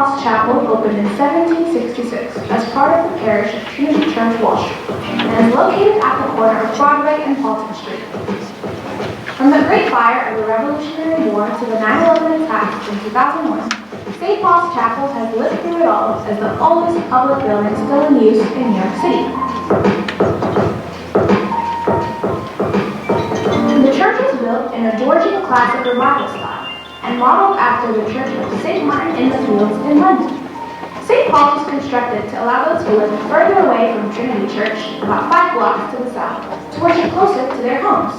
Paul's Chapel opened in 1766 as part of the parish of Trinity Church, Wall Street, and is located at the corner of Broadway and Fulton Street. From the Great Fire of the Revolutionary War to the 9/11 attacks in 2001, St. Paul's Chapel has lived through it all as the oldest public building still in use in New York City. The church was built in a Georgian classic revival style and modeled after the Church of St. Martin in the Fields in London. St. Paul's was constructed to allow those who lived further away from Trinity Church, about 5 blocks to the south, to worship closer to their homes.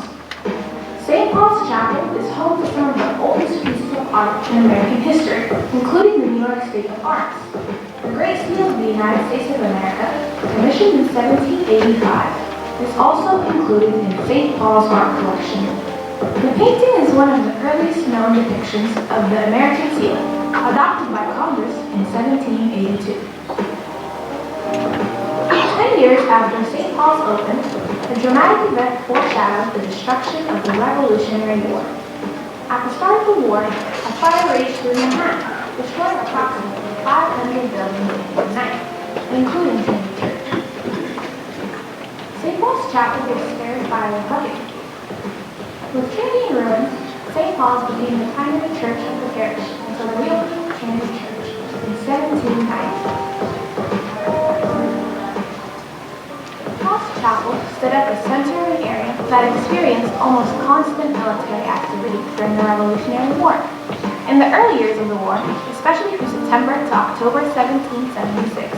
St. Paul's Chapel is home to some of the oldest pieces of art in American history, including the New York State of Arts. The Great Seal of the United States of America, commissioned in 1785, is also included in St. Paul's art collection. The painting is one of the earliest known depictions of the American seal, adopted by Congress in 1782. 10 years after St. Paul's opened, a dramatic event foreshadowed the destruction of the Revolutionary War. At the start of the war, a fire raged through Manhattan, destroying approximately 500 buildings in one night, including Trinity Church. St. Paul's Chapel was spared by a hurricane. With Trinity in ruins, St. Paul's became the primary church of the parish until the reopening of Trinity Church in 1790. Paul's Chapel stood at the center of an area that experienced almost constant military activity during the Revolutionary War. In the early years of the war, especially from September to October 1776,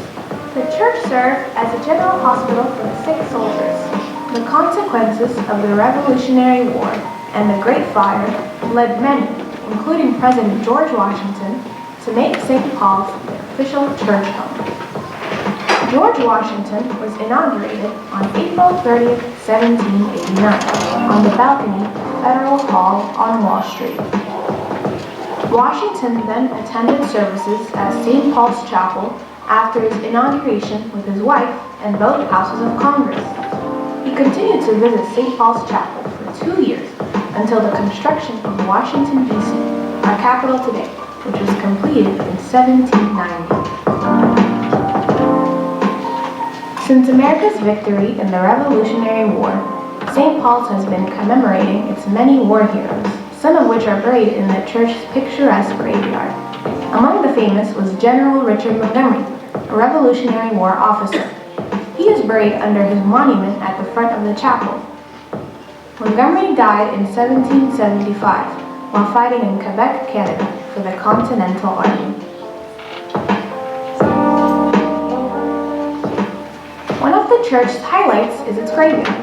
the church served as a general hospital for the sick soldiers. The consequences of the Revolutionary War and the Great Fire led many, including President George Washington, to make St. Paul's their official church home. George Washington was inaugurated on April 30, 1789, on the balcony of Federal Hall on Wall Street. Washington then attended services at St. Paul's Chapel after his inauguration with his wife and both houses of Congress. He continued to visit St. Paul's Chapel for 2 years until the construction of Washington, D.C., our capital today, which was completed in 1790. Since America's victory in the Revolutionary War, St. Paul's has been commemorating its many war heroes, some of which are buried in the church's picturesque graveyard. Among the famous was General Richard Montgomery, a Revolutionary War officer. He is buried under his monument at the front of the chapel. Montgomery died in 1775 while fighting in Quebec, Canada for the Continental Army. One of the church's highlights is its graveyard.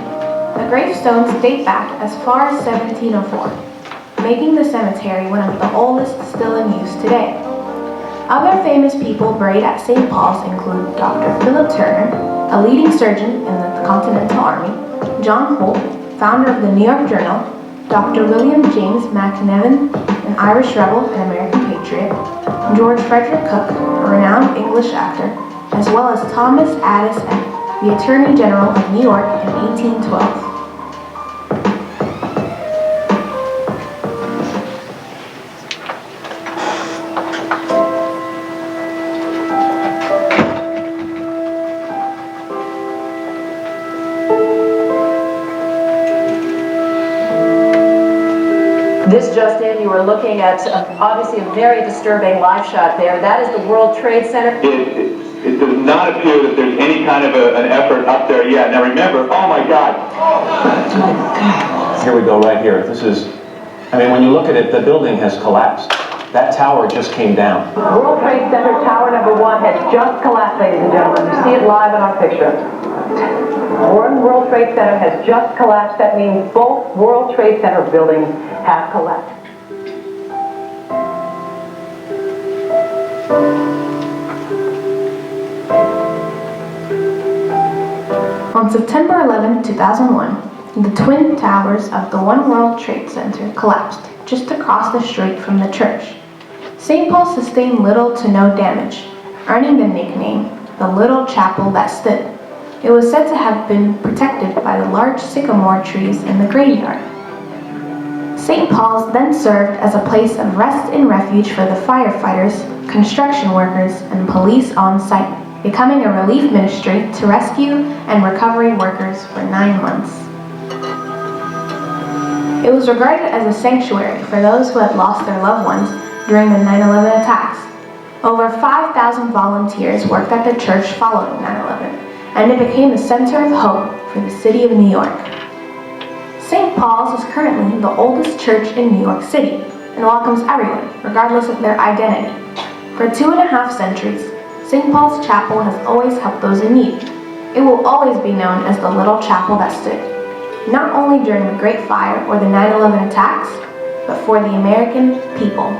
The gravestones date back as far as 1704, making the cemetery one of the oldest still in use today. Other famous people buried at St. Paul's include Dr. Philip Turner, a leading surgeon in the Continental Army, John Holt, founder of the New York Journal, Dr. William James McNevin, an Irish rebel and American patriot, George Frederick Cook, a renowned English actor, as well as Thomas Addison, the Attorney General of New York in 1812. This just in, you were looking at obviously a very disturbing live shot there. That is the World Trade Center. It does not appear that there's any kind of an effort up there yet. Now remember, oh my God. Here we go right here. This is, I mean, when you look at it, the building has collapsed. That tower just came down. World Trade Center Tower number 1 has just collapsed, ladies and gentlemen. You see it live on our picture. One World Trade Center has just collapsed. That means both World Trade Center buildings have collapsed. On September 11, 2001, the twin towers of the One World Trade Center collapsed just across the street from the church. St. Paul sustained little to no damage, earning the nickname, the Little Chapel That Stood. It was said to have been protected by the large sycamore trees in the graveyard. St. Paul's then served as a place of rest and refuge for the firefighters, construction workers, and police on site, becoming a relief ministry to rescue and recovery workers for 9 months. It was regarded as a sanctuary for those who had lost their loved ones during the 9/11 attacks. Over 5,000 volunteers worked at the church following 9/11, and it became the center of hope for the city of New York. St. Paul's is currently the oldest church in New York City and welcomes everyone, regardless of their identity. For 2.5 centuries, St. Paul's Chapel has always helped those in need. It will always be known as the little chapel that stood, not only during the Great Fire or the 9/11 attacks, but for the American people.